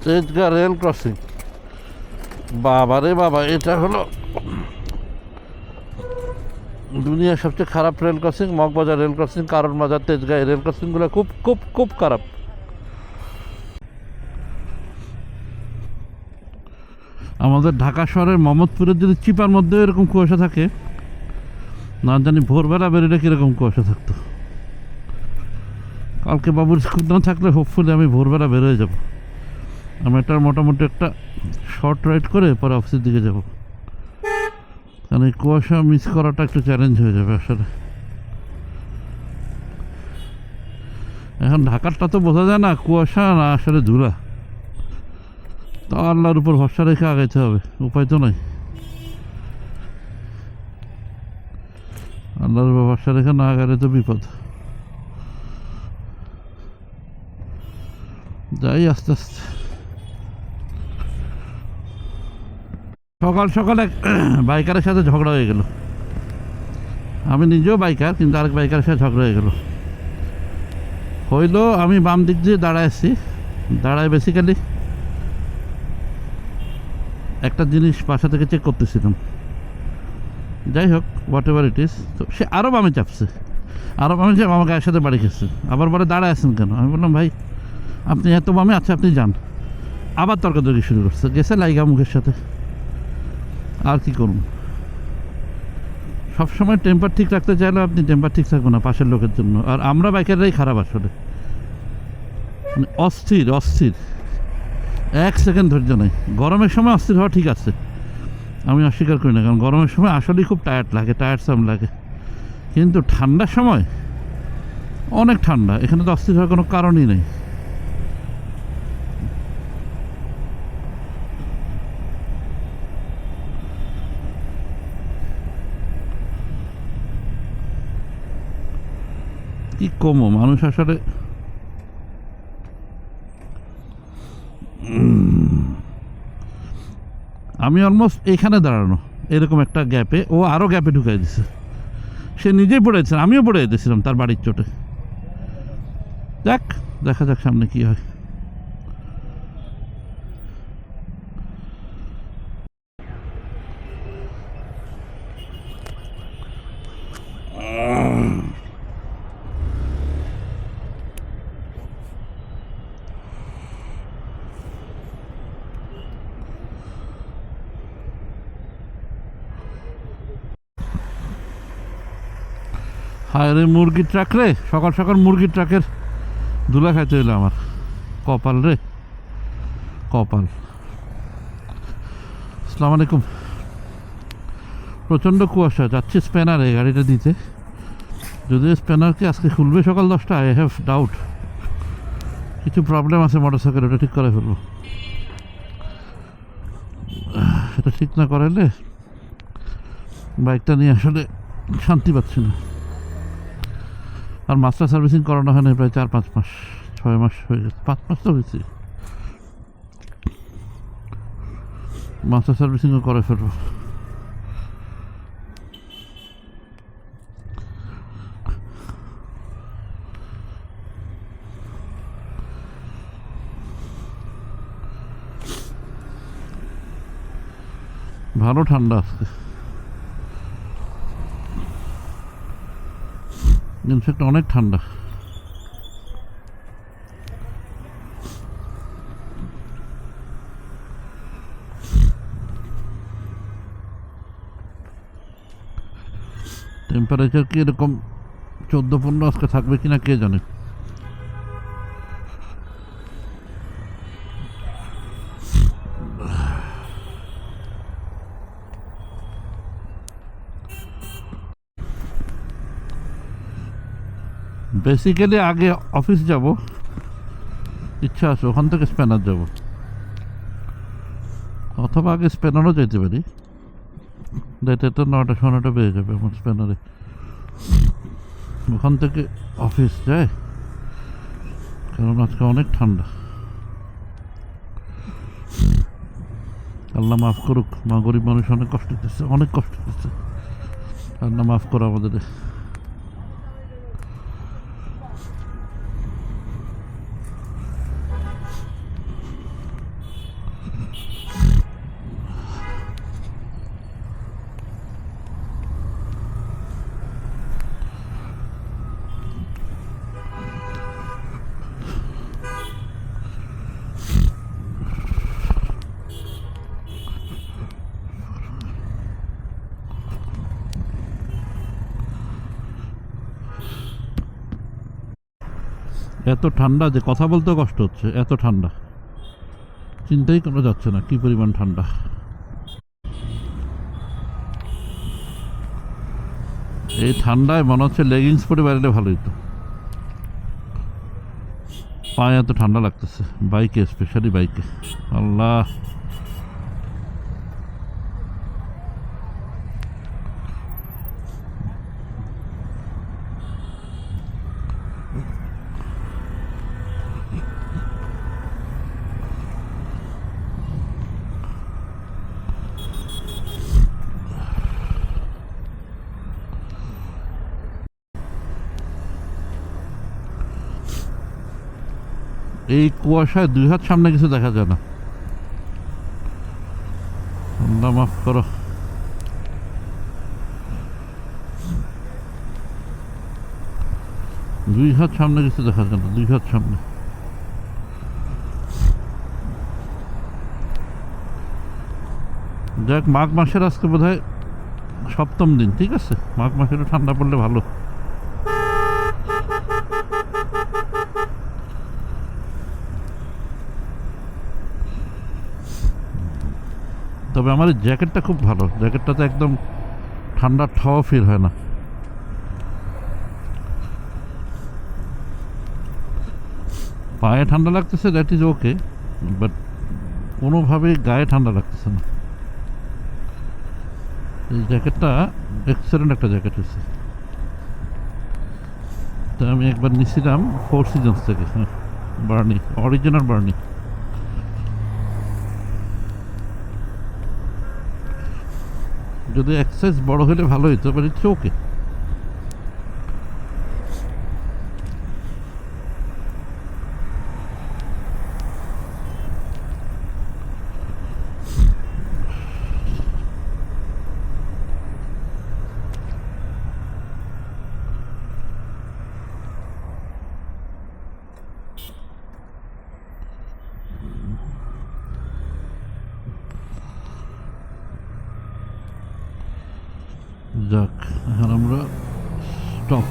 Tejgaon rail crossing. বাবা রে বাবা, এটা হলো দুনিয়ার সবচেয়ে খারাপ rail crossing. Moghbazar rail crossing, কারণ বাজার, তেজগাঁ, রেল ক্রসিংগুলো খুব খুব খুব খারাপ। আমাদের ঢাকা শহরের মোহাম্মদপুরের যদি চিপার মধ্যে এরকম কুয়াশা থাকে, না জানি ভোরবেলা বেরোলে কীরকম কুয়াশা থাকতো। কালকে বাবুর স্কুল না থাকলে হোপফুলি আমি ভোরবেলা বেরোয় যাব। আমি এটার মোটামুটি একটা শর্ট রাইড করে পরে অফিসের দিকে যাব, কারণ এই কুয়াশা মিস করাটা একটু চ্যালেঞ্জ হয়ে যাবে আসলে। এখন ঢাকারটা তো বোঝা যায় না কুয়াশা না আসলে ধুলা, তো আল্লাহর উপর ভরসা রেখে আগাইতে হবে, উপায় তো নাই। আল্লাহর উপর ভরসা রেখে না আগালে তো বিপদ। যাই আস্তে আস্তে। সকাল সকাল এক বাইকারের সাথে ঝগড়া হয়ে গেল। আমি নিজেও বাইকার, কিন্তু আরেক বাইকারের সাথে ঝগড়া হয়ে গেল। হইলো আমি বাম দিক দিয়ে দাঁড়ায় আসছি, দাঁড়ায় বেসিক্যালি একটা জিনিস বাসা থেকে চেক করতেছিলাম। যাই হোক, হোয়াট এভার ইট ইজ, তো সে আরও বামে চাপছে, আরও বামে চাপ আমার গায়ের সাথে বাড়ি খেয়েছে। আবার বলে দাঁড়ায় আছেন কেন? আমি বললাম ভাই আপনি এত বামে, আচ্ছা আপনি যান। আবার তর্কাতর্কি শুরু করছে, গেছে লাইগা মুখের সাথে। আর কি করুন, সবসময় টেম্পার ঠিক রাখতে চাইলে আপনি টেম্পার ঠিক থাকবেন না পাশের লোকের জন্য। আর আমরা বাইকাররাই খারাপ আসলে, মানে অস্থির অস্থির, এক সেকেন্ড ধৈর্য নেই। গরমের সময় অস্থির হওয়া ঠিক আছে, আমি অস্বীকার করি না, কারণ গরমের সময় আসলেই খুব টায়ার্ডসাম লাগে। কিন্তু ঠান্ডার সময় অনেক ঠান্ডা, এখানে তো অস্থির হওয়ার কোনো কারণই নেই। কি কমো মানুষ আসলে। আমি অলমোস্ট এখানে দাঁড়ানো, এরকম একটা গ্যাপে, ও আরও গ্যাপে ঢুকাই দিছে। সে নিজেই পড়েছে, আমিও পড়ে যেতেছিলাম তার বাড়ির চোটে। দেখা যাক সামনে কি হয়। হায় রে মুরগির ট্রাক রে, সকাল সকাল মুরগির ট্রাকের ধুলা খাইতে হইলো আমার। কপাল রে কপাল। আসসালামু আলাইকুম। প্রচণ্ড কুয়াশা, যাচ্ছি স্প্যানারে গাড়িটা দিতে। যদিও স্প্যানারকে আজকে খুলবে সকাল 10টা, আই হ্যাভ ডাউট। কিছু প্রবলেম আছে মোটরসাইকেল, ওটা ঠিক করে ফেলবো। সেটা ঠিক না করাইলে বাইকটা নিয়ে আসলে শান্তি পাচ্ছি না। আর মাস্টার সার্ভিসিং করানো হয় না প্রায় 4-5 মাস, 6 মাস হয়ে গেছে, 5 মাস তো হয়েছে। মাস্টার সার্ভিসিংও করে ফেলবো। ভালো ঠান্ডা আজকে, ইনফ্যাক্ট অনেক ঠান্ডা। টেম্পারেচার কি এরকম 14-15 আজকে থাকবে কিনা কে জানে। বেসিক্যালি আগে অফিস যাব, ইচ্ছা আছে ওখান থেকে স্প্যানার যাব, অথবা আগে স্প্যানারও যেতে পারি। যেতে তো 9টা পেয়ে যাবে আমার স্প্যানারে। ওখান থেকে অফিস যায়, কারণ আজকে অনেক ঠান্ডা। আল্লাহ মাফ করুক, মা গরিব মানুষ অনেক কষ্ট দিচ্ছে, অনেক কষ্ট দিচ্ছে। আল্লাহ মাফ করো আমাদের। এত ঠান্ডা যে কথা বলতেও কষ্ট হচ্ছে, এত ঠান্ডা চিন্তাই করা যাচ্ছে না কি পরিমাণ ঠান্ডা। এই ঠান্ডায় মনে হচ্ছে লেগিংস পরে বেরোলে ভালো হতো। পায়ে এত ঠান্ডা লাগতেছে, বাইকে স্পেশালি বাইকে। আল্লাহ, এই কুয়াশায় 2 হাত সামনে কিছু দেখা যায় না। আল্লাহ মাফ করো। দুই হাত সামনে কিছু দেখা যায় না, 2 হাত সামনে। যাক, মাঘ মাসের আজকে বোধহয় 7ম দিন, ঠিক আছে। মাঘ মাসে একটু ঠান্ডা পড়লে ভালো। তবে আমার এই জ্যাকেটটা খুব ভালো, জ্যাকেটটাতে একদম ঠান্ডার ঠাওয়া ফিল হয় না। পায়ে ঠান্ডা লাগতেছে, দ্যাট ইজ ওকে, বাট কোনোভাবেই গায়ে ঠান্ডা লাগতেছে না। এই জ্যাকেটটা এক্সেলেন্ট একটা জ্যাকেট হচ্ছে। তা আমি একবার নিছিলাম 4 সিজনস থেকে, হ্যাঁ, বার্নি, অরিজিনাল বার্নি। যদি এক সাইজ বড় হলে ভালো হইতো, বাট ইটস ওকে। যাক, এখন আমরা স্টপ।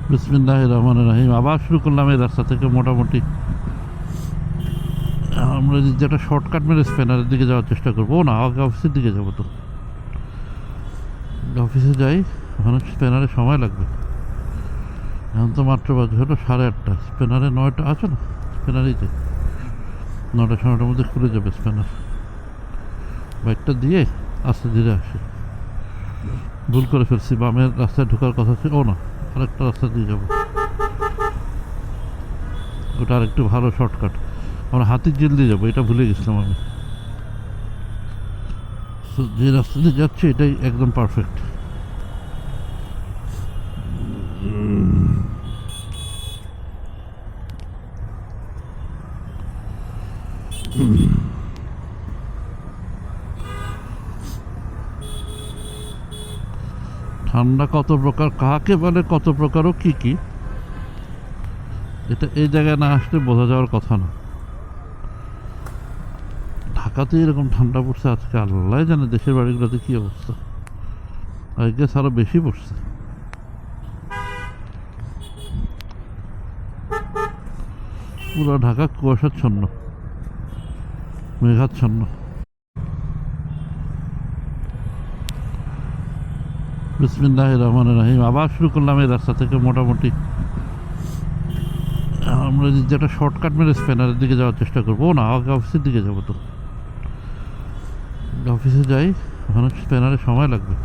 বিসমিল্লাহির রহমানির রহিম। আবার শুরু করলাম এই রাস্তা থেকে। মোটামুটি আমরা যেটা শর্টকাট মেরে স্পেনারের দিকে যাওয়ার চেষ্টা করবো। না, আগে অফিসের দিকে যাবো। তো অফিসে যাই, ওখানে স্পেনারে সময় লাগবে। এখন তো মাত্র বাজে হলো 8:30। স্পেনারে 9টা আছে না, স্পেনারেই যাই। 9টা 9টার মধ্যে খুলে যাবে স্পেনার। বাইকটা দিয়ে আস্তে ধীরে আসি। ভুল করে ফেলছি, বামের রাস্তায় ঢোকার কথা ছিল। ও না, আরেকটা রাস্তা দিয়ে যাবো, ওটা আরেকটু ভালো শর্টকাট। আমরা হাতির ঝিল দিয়ে যাবো, এটা ভুলে গেছিলাম আমি। যে রাস্তা দিয়ে যাচ্ছি এটাই একদম পারফেক্ট। ঠান্ডা কত প্রকার, কাকে বলে, কত প্রকার ও কি কি, এটা এই জায়গায় না আসলে বোঝা যাওয়ার কথা না। ঢাকাতে এরকম ঠান্ডা পড়ছে আজকে, আল্লাহ জানে দেশের বাড়িগুলোতে কি অবস্থা। আই গেস আরো বেশি পড়ছে। পুরো ঢাকা কুয়াশাচ্ছন্ন, মেঘাচ্ছন্ন। বিসমিল্লাহির রহমানির রহিম। আবার শুরু করলাম এই রাস্তা থেকে। মোটামুটি আমরা যেটা শর্টকাট মেরে স্পেনারের দিকে যাওয়ার চেষ্টা করবো। না, আগে অফিসের দিকে যাবো। তো অফিসে যাই, ওখানে স্পেনারে সময় লাগবে।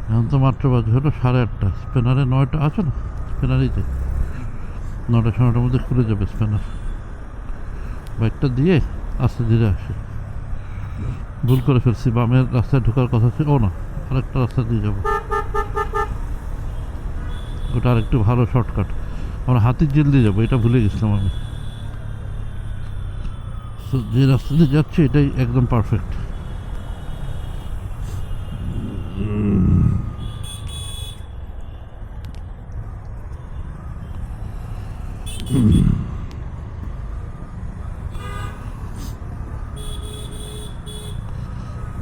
এখন তো মাত্র বাজে হলো 8:30। স্পেনারে 9টা আছে না, স্পেনারেই যাই। 9টা 9টার মধ্যে খুলে যাবে স্পেনার। বাইকটা দিয়ে আস্তে ধীরে আসি। ভুল করে ফেলছি, বামের রাস্তায় ঢোকার কথা ছিল। ও না, আরেকটা রাস্তা দিয়ে যাবো, ওটা আরেকটু ভালো শর্টকাট। আমরা হাতির ঝিল দিয়ে যাবো, এটা ভুলে গেছিলাম আমি। যে রাস্তা দিয়ে যাচ্ছি এটাই একদম পারফেক্ট।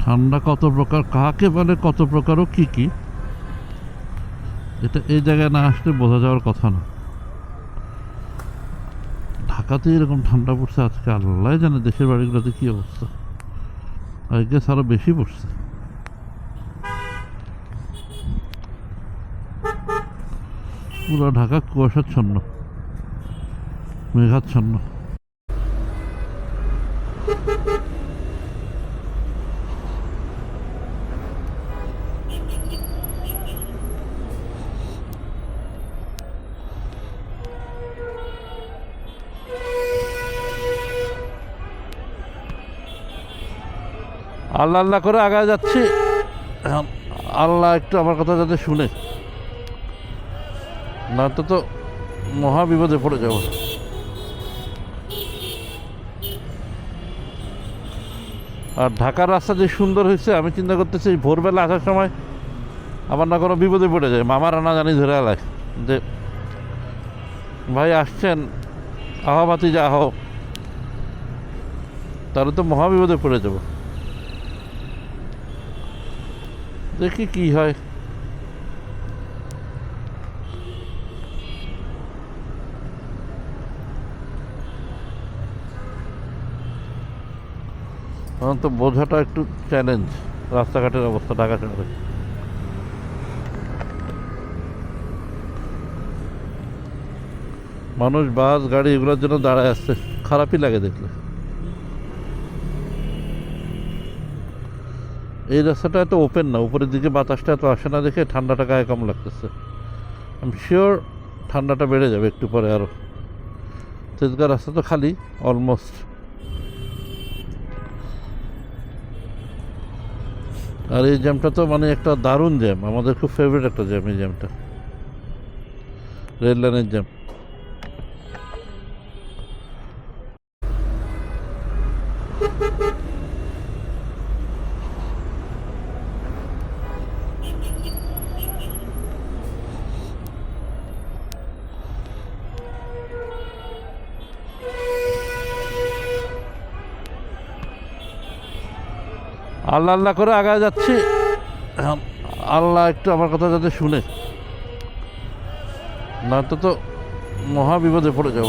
ঠান্ডা কত প্রকার, কাকে বলে, কত প্রকার ও কি কি, এটা এই জায়গায় না আসলে বোঝা যাওয়ার কথা না। ঢাকাতে এরকম ঠান্ডা পড়ছে আজকে, আল্লাহ জানে দেশের বাড়িগুলোতে কি অবস্থা। আজকে আরো বেশি পড়ছে। পুরো ঢাকা কুয়াশাচ্ছন্ন, মেঘাচ্ছন্ন। আল্লাহ আল্লাহ করে আগায় যাচ্ছি, আল্লাহ একটু আমার কথা যাতে শুনে, না তো মহা বিপদে পড়ে যাব। আর ঢাকার রাস্তা যে সুন্দর হয়েছে, আমি চিন্তা করতেছি ভোরবেলা আসার সময় আমার না কোনো বিপদে পড়ে যায়, মামারা না জানি ধরে এলায় যে ভাই আসছেন, আহবাতি যা আহ, তাহলে তো মহা বিপদে পড়ে যাব। দেখি কি হয়। এখন তো বোঝাটা একটু চ্যালেঞ্জ, রাস্তাঘাটের অবস্থা ঢাকা শহরে। মানুষ, বাস, গাড়ি এগুলোর জন্য দাঁড়ায় আসছে, খারাপই লাগে দেখলে। এই রাস্তাটা এত ওপেন না, উপরের দিকে বাতাসটা এত আসে না দেখে ঠান্ডাটা গায়ে কম লাগতেছে। আমি শিওর ঠান্ডাটা বেড়ে যাবে একটু পরে আরও। তেজগাঁ রাস্তা তো খালি অলমোস্ট। আর এই জ্যামটা তো মানে একটা দারুণ জ্যাম, আমাদের খুব ফেভারিট একটা জ্যাম এই জ্যামটা, রেল লাইনের জ্যাম। আল্লাহ আল্লাহ করে আগায় যাচ্ছি, আল্লাহ একটু আমার কথা যাতে শুনে, না তো মহা বিপদে পড়ে যাব।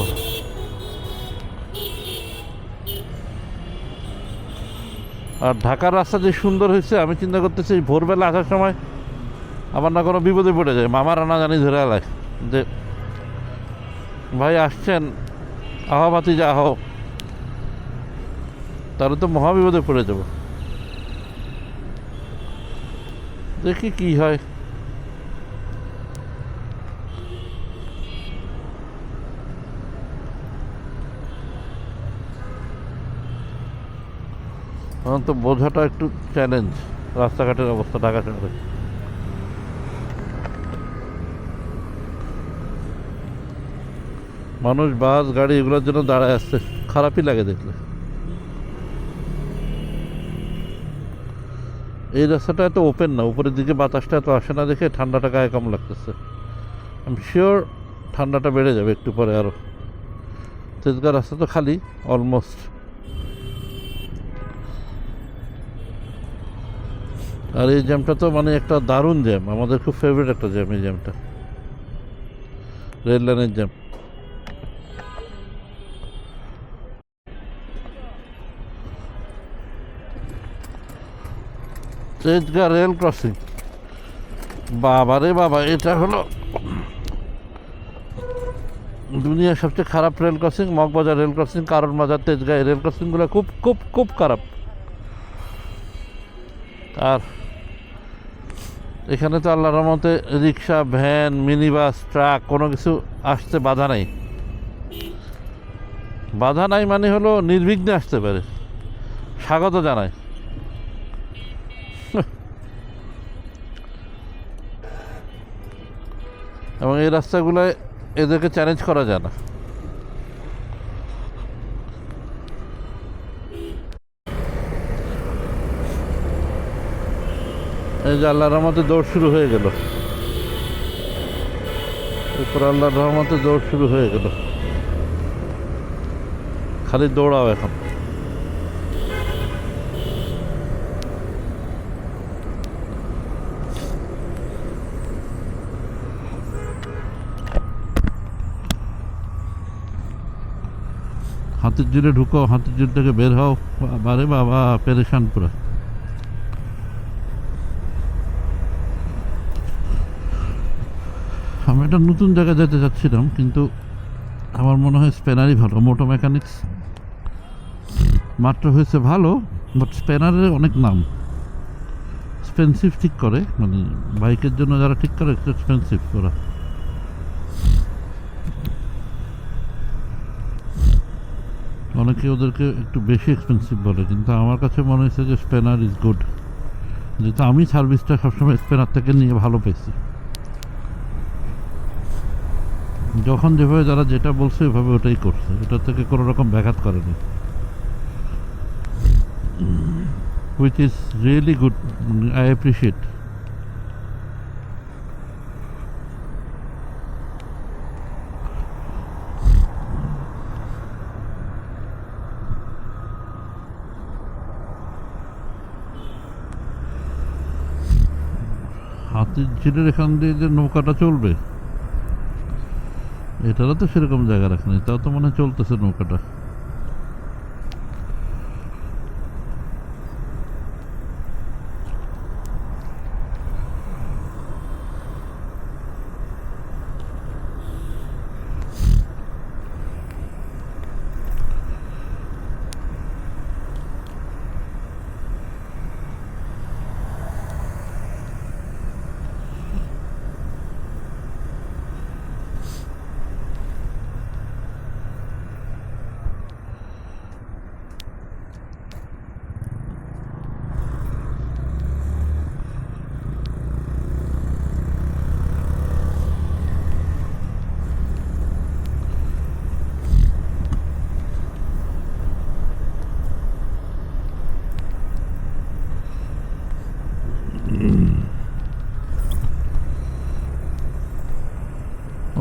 আর ঢাকার রাস্তা যে সুন্দর হয়েছে, আমি চিন্তা করতেছি ভোরবেলা আসার সময় আমার না কোনো বিপদে পড়ে যায়, মামারা না জানি ধরে এলায় যে ভাই আসছেন, আহবাতি যা আহ, তাহলে তো মহা বিপদে পড়ে যাব। দেখি কি হয়। এখন তো বোঝাটা একটু চ্যালেঞ্জ, রাস্তাঘাটের অবস্থা ঢাকা শহরে। মানুষ, বাস, গাড়ি এগুলোর জন্য দাঁড়ায় আসছে, খারাপই লাগে দেখলে। এই রাস্তাটা এত ওপেন না, উপরের দিকে বাতাসটা এত আসে না দেখে ঠান্ডাটা গায়ে কম লাগতেছে। আমি শিওর ঠান্ডাটা বেড়ে যাবে একটু পরে আরও। তেজগাঁ রাস্তা তো খালি অলমোস্ট। আর এই জ্যামটা তো মানে একটা দারুণ জ্যাম, আমাদের খুব ফেভারিট একটা জ্যাম এই জ্যামটা, রেল লাইনের জ্যাম। তেজগাঁ রেল ক্রসিং, বাবা রে বাবা, এটা হলো দুনিয়ার সবচেয়ে খারাপ rail crossing. Moghbazar rail crossing, কারণ বাজার, তেজগাঁ রেল ক্রসিংগুলো খুব খুব খুব খারাপ। আর এখানে তো আল্লাহর রহমতে রিক্সা, ভ্যান, মিনি বাস, ট্রাক কোনো কিছু আসতে বাধা নাই। বাধা নাই মানে হলো নির্বিঘ্নে আসতে পারে, স্বাগত জানায়। এবং এই রাস্তাগুলোয় এদেরকে চ্যালেঞ্জ করা যায় না। এই যে আল্লাহর রহমতে দৌড় শুরু হয়ে গেল, এরপর আল্লাহর রহমতে দৌড় শুরু হয়ে গেল, খালি দৌড়াও এখন। হাতির ঝিলে ঢুকো, হাতির ঝিল থেকে বের হও, বাবারে বাবা পেরেশান পুরা। আমি একটা নতুন জায়গায় যেতে চাচ্ছিলাম, কিন্তু আমার মনে হয় স্পেনারই ভালো। মোটো মেকানিক্স মাত্র হয়েছে ভালো, বাট স্পেনারের অনেক নাম। এক্সপেন্সিভ ঠিক করে, মানে বাইকের জন্য যারা ঠিক করে একটু এক্সপেন্সিভ ওরা। অনেকে ওদেরকে একটু বেশি এক্সপেন্সিভ বলে, কিন্তু আমার কাছে মনে হয়েছে যে স্পেনার ইজ গুড, যেহেতু আমি সার্ভিসটা সবসময় স্পেনার থেকে নিয়ে ভালো পেয়েছি। যখন যেভাবে যারা যেটা বলছে ওইভাবে ওটাই করছে, ওটা থেকে কোনো রকম ব্যাঘাত করেনি, which is really good. I appreciate. হাতির ঝিলের এখান দিয়ে যে নৌকাটা চলবে, এটারও তো সেরকম জায়গা রাখেনি, তাও তো মনে হয় চলতেছে নৌকাটা।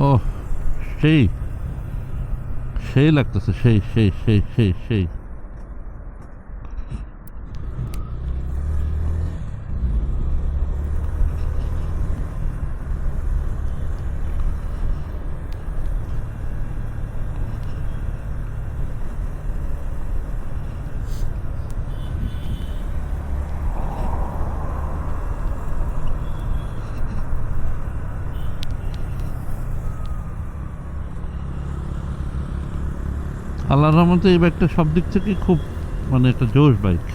ও সেই সেই লাগতেছে, সেই সেই সেই সেই সেই। আল্লাহর রহমতে এই বাইকটা সব দিক থেকে খুব, মানে একটা জোশ বাইক।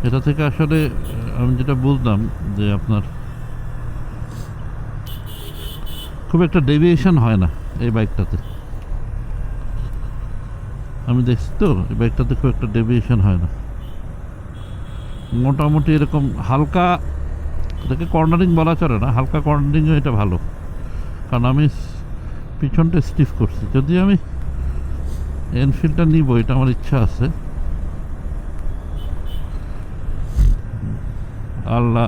এটা থেকে আসলে আমি যেটা বুঝলাম যে আপনার খুব একটা ডেভিয়েশন হয় না এই বাইকটাতে। আমি দেখছি তো এই বাইকটাতে খুব একটা ডেভিয়েশন হয় না, মোটামুটি এরকম হালকা, এটাকে কর্নারিং বলা চলে না, হালকা কর্নারিংও এটা ভালো। কারণ আমি পিছনটা স্টিফ করছি, যদি আমি এনফিল্ডটা নিব, এটা আমার ইচ্ছা আছে, আল্লাহ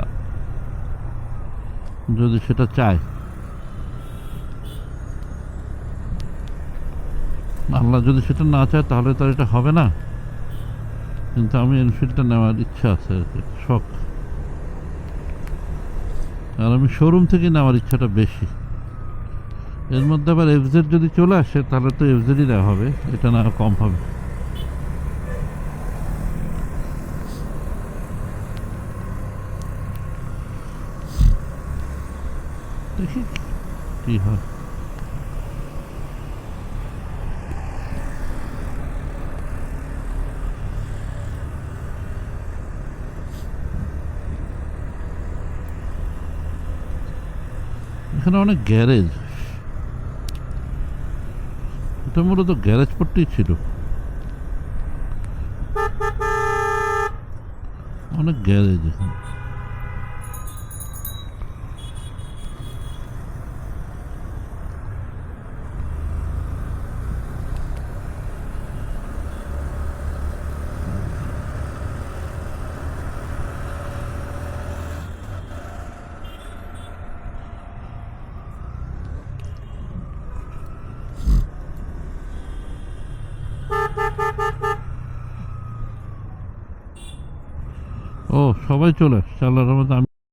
যদি সেটা চায়। আল্লাহ যদি সেটা না চায় তাহলে তো আর এটা হবে না, কিন্তু আমি এনফিল্ডটা নেওয়ার ইচ্ছা আছে আর কি, শখ। আর আমি শোরুম থেকে নেওয়ার ইচ্ছাটা বেশি। এর মধ্যে আবার এফজেড যদি চলে আসে তাহলে তো এফজেডই দেওয়া হবে, এটা না কম হবে। দেখি কি হয়। এখানে অনেক গ্যারেজ, এটা মূলত গ্যারেজ পট্টি ছিল, অনেক গ্যারেজ এখানে। ও সবাই চলে আসছে, আল্লাহর রহমতে।